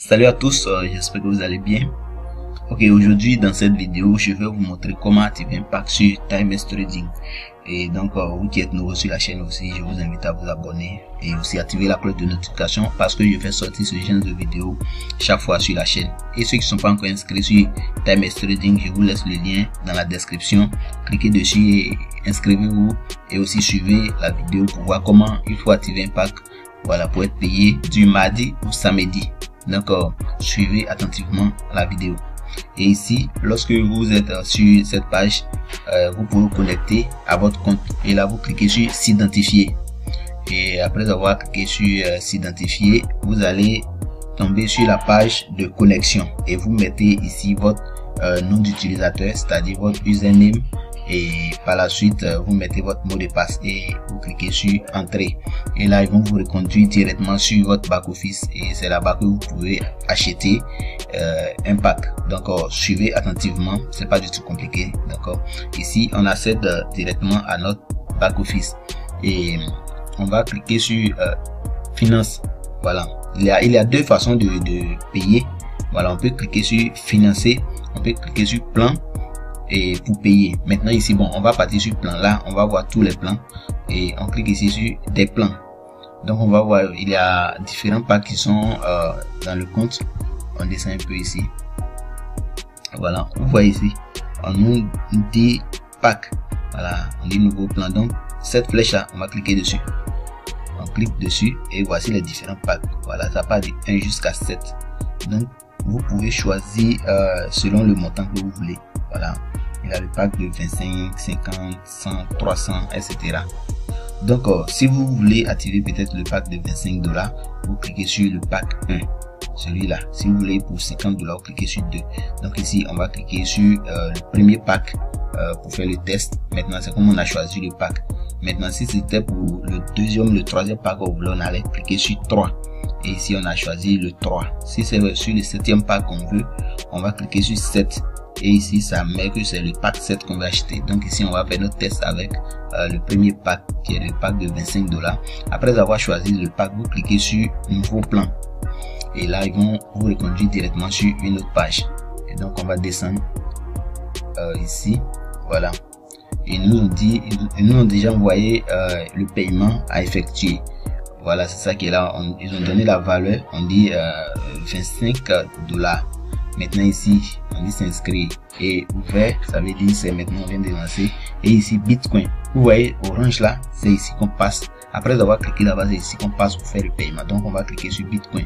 Salut à tous, j'espère que vous allez bien. Ok, aujourd'hui dans cette vidéo, je vais vous montrer comment activer un pack sur Timex Trading. Et donc, vous qui êtes nouveau sur la chaîne aussi, je vous invite à vous abonner et aussi activer la cloche de notification parce que je fais sortir ce genre de vidéos chaque fois sur la chaîne. Et ceux qui ne sont pas encore inscrits sur Timex Trading, je vous laisse le lien dans la description. Cliquez dessus et inscrivez-vous et aussi suivez la vidéo pour voir comment il faut activer un pack. Voilà, pour être payé du mardi au samedi. Donc, suivez attentivement la vidéo. Et ici, lorsque vous êtes sur cette page, vous pouvez vous connecter à votre compte. Et là, vous cliquez sur s'identifier. Et après avoir cliqué sur s'identifier, vous allez tomber sur la page de connexion. Et vous mettez ici votre nom d'utilisateur, c'est-à-dire votre username. Et par la suite, vous mettez votre mot de passe et vous cliquez sur entrée. Et là, ils vont vous reconduire directement sur votre back office et c'est là-bas que vous pouvez acheter un pack. Donc, suivez attentivement, c'est pas du tout compliqué. D'accord. Ici, on accède directement à notre back office et on va cliquer sur finance. Voilà. Il y a deux façons de payer. Voilà, on peut cliquer sur financer, on peut cliquer sur plan. Et pour payer. Maintenant ici, bon, on va partir sur plan. Là, on va voir tous les plans et on clique ici sur des plans. Donc on va voir, il y a différents packs qui sont dans le compte. On descend un peu ici. Voilà, vous voyez ici, on nous dit pack. Voilà, on dit nouveau plan. Donc cette flèche là, on va cliquer dessus. On clique dessus et voici les différents packs. Voilà, ça part de 1 jusqu'à 7. Donc vous pouvez choisir selon le montant que vous voulez. Voilà, il a le pack de 25, 50, 100, 300, etc. Donc, si vous voulez activer peut-être le pack de 25 $, vous cliquez sur le pack 1, celui-là. Si vous voulez pour 50 $, vous cliquez sur 2. Donc ici, on va cliquer sur le premier pack pour faire le test. Maintenant, c'est comme on a choisi le pack. Maintenant, si c'était pour le deuxième, le troisième pack, on allait cliquer sur 3. Et ici, on a choisi le 3. Si c'est sur le septième pack qu'on veut, on va cliquer sur 7. Et ici ça met que c'est le pack 7 qu'on va acheter. Donc ici on va faire notre test avec le premier pack qui est le pack de 25 $. Après avoir choisi le pack, vous cliquez sur nouveau plan et là ils vont vous reconduire directement sur une autre page. Et donc on va descendre ici. Voilà, ils nous ont déjà envoyé le paiement à effectuer. Voilà, c'est ça qui est là. Ils ont donné la valeur, on dit 25 $. Maintenant ici on dit s'inscrire et ouvert, ça veut dire c'est maintenant on vient de lancer. Et ici Bitcoin, vous voyez orange là, c'est ici qu'on passe. Après avoir cliqué là-bas, c'est ici qu'on passe pour faire le paiement. Donc on va cliquer sur Bitcoin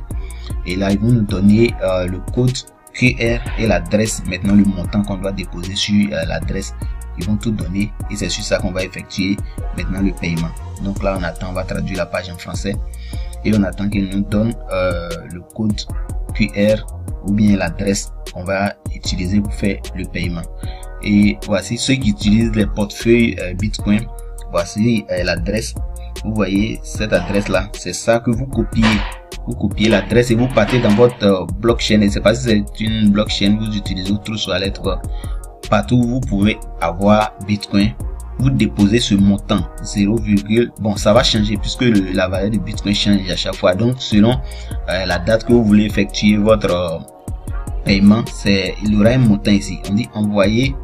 et là ils vont nous donner le code QR et l'adresse. Maintenant le montant qu'on doit déposer sur l'adresse, ils vont tout donner et c'est sur ça qu'on va effectuer maintenant le paiement. Donc là on attend, on va traduire la page en français et on attend qu'ils nous donnent le code QR ou bien l'adresse qu'on va utiliser pour faire le paiement. Et voici ceux qui utilisent les portefeuilles Bitcoin. Voici l'adresse. Vous voyez cette adresse là, c'est ça que vous copiez. Vous copiez l'adresse et vous partez dans votre blockchain. Et c'est pas si c'est une blockchain, vous utilisez autre sur la quoi. Partout où vous pouvez avoir Bitcoin, vous déposez ce montant 0, bon ça va changer puisque la valeur de Bitcoin change à chaque fois. Donc selon la date que vous voulez effectuer votre paiement, il y aura un montant ici. On dit envoyer,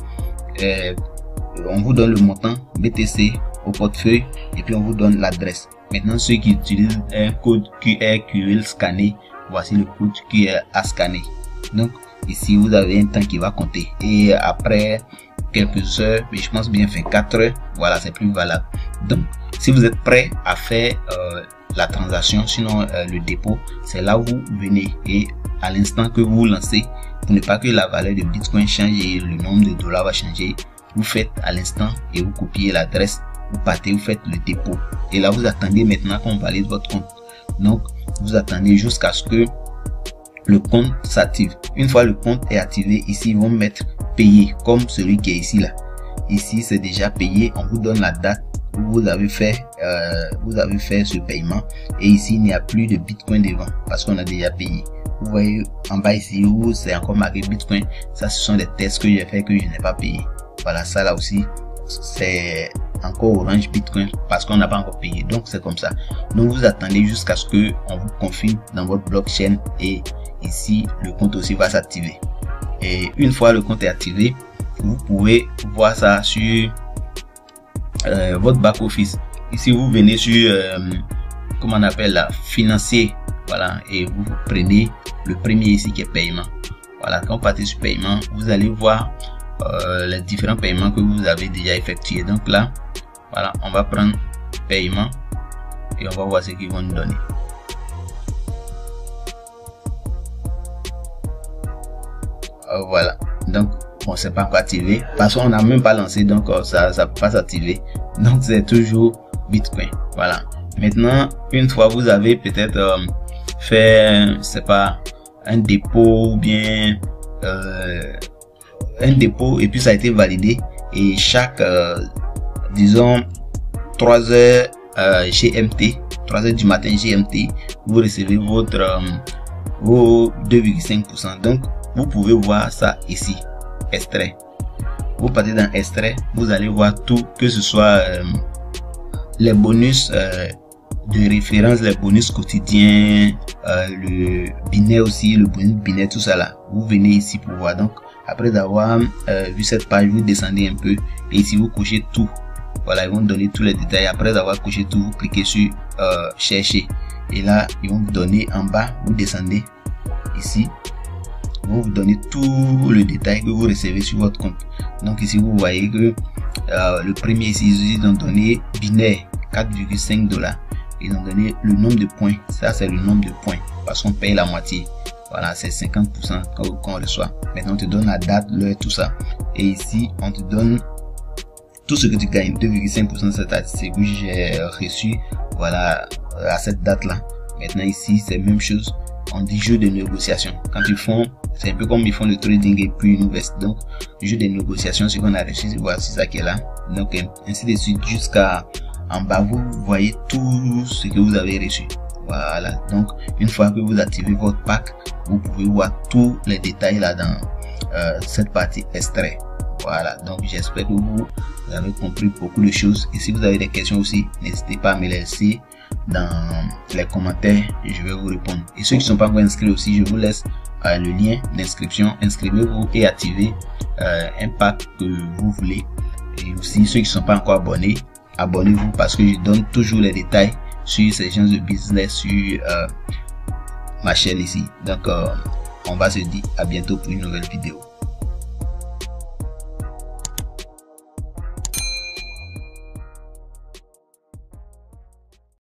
on vous donne le montant BTC au portefeuille et puis on vous donne l'adresse. Maintenant ceux qui utilisent un code QR qui veulent scanner, voici le code QR à scanner. Donc ici vous avez un temps qui va compter et après quelques heures, mais je pense bien 24 heures, voilà, c'est plus valable. Donc si vous êtes prêt à faire la transaction, sinon le dépôt, c'est là où vous venez et à l'instant que vous lancez, pour ne pas que la valeur de Bitcoin change et le nombre de dollars va changer, vous faites à l'instant et vous copiez l'adresse, vous partez, vous faites le dépôt et là vous attendez maintenant qu'on valide votre compte. Donc vous attendez jusqu'à ce que le compte s'active. Une fois le compte est activé, ici ils vont mettre payé comme celui qui est ici là. Ici c'est déjà payé, on vous donne la date où vous avez fait ce paiement et ici il n'y a plus de Bitcoin devant parce qu'on a déjà payé. Vous voyez en bas ici où c'est encore marqué Bitcoin, ça ce sont des tests que j'ai fait que je n'ai pas payé. Voilà, ça là aussi c'est encore orange Bitcoin parce qu'on n'a pas encore payé. Donc c'est comme ça. Donc vous attendez jusqu'à ce que on vous confirme dans votre blockchain et ici le compte aussi va s'activer. Et une fois le compte est activé, vous pouvez voir ça sur votre back office. Ici vous venez sur comment on appelle là, financier, voilà, et vous prenez le premier ici qui est paiement. Voilà, quand vous partez sur paiement, vous allez voir les différents paiements que vous avez déjà effectués. Donc là, voilà, on va prendre paiement et on va voir ce qu'ils vont nous donner. Voilà, donc bon, c'est pas encore activé parce qu'on n'a même pas lancé, donc ça peut pas s'activer. Donc c'est toujours Bitcoin. Voilà, maintenant une fois vous avez peut-être fait, c'est pas un dépôt ou bien un dépôt et puis ça a été validé, et chaque disons 3 heures GMT, 3 heures du matin GMT, vous recevez votre vos 2,5%. donc vous pouvez voir ça ici, extrait. Vous partez dans extrait, vous allez voir tout, que ce soit les bonus de référence, les bonus quotidiens, le binaire aussi, le bonus binaire, tout ça là. Vous venez ici pour voir. Donc après avoir vu cette page, vous descendez un peu et ici vous cochez tout. Voilà, ils vont donner tous les détails. Après avoir coché tout, vous cliquez sur chercher et là ils vont vous donner en bas. Vous descendez ici, ils vont vous donner tout le détail que vous recevez sur votre compte. Donc ici vous voyez que le premier ici, ils ont donné binaire 4,5 $. Ils ont donné le nombre de points. Ça c'est le nombre de points parce qu'on paye la moitié. Voilà, c'est 50% qu'on reçoit. Maintenant on te donne la date, l'heure, tout ça. Et ici on te donne tout ce que tu gagnes, 2,5% de cette statistique que j'ai reçu, voilà, à cette date là. Maintenant ici c'est la même chose, on dit jeu de négociation. Quand ils font, c'est un peu comme ils font le trading et puis ils investent. Donc jeu de négociation, ce qu'on a reçu, voici ça qui est là. Donc ainsi de suite jusqu'à en bas, vous voyez tout ce que vous avez reçu. Voilà, donc une fois que vous activez votre pack, vous pouvez voir tous les détails là dans cette partie extrait. Voilà, donc j'espère que vous avez compris beaucoup de choses, et si vous avez des questions aussi, n'hésitez pas à me laisser dans les commentaires et je vais vous répondre. Et ceux qui ne sont pas encore inscrits aussi, je vous laisse le lien d'inscription. Inscrivez-vous et activez un pack que vous voulez. Et aussi ceux qui ne sont pas encore abonnés, abonnez-vous parce que je donne toujours les détails sur ces genres de business sur ma chaîne ici. Donc on va se dire à bientôt pour une nouvelle vidéo.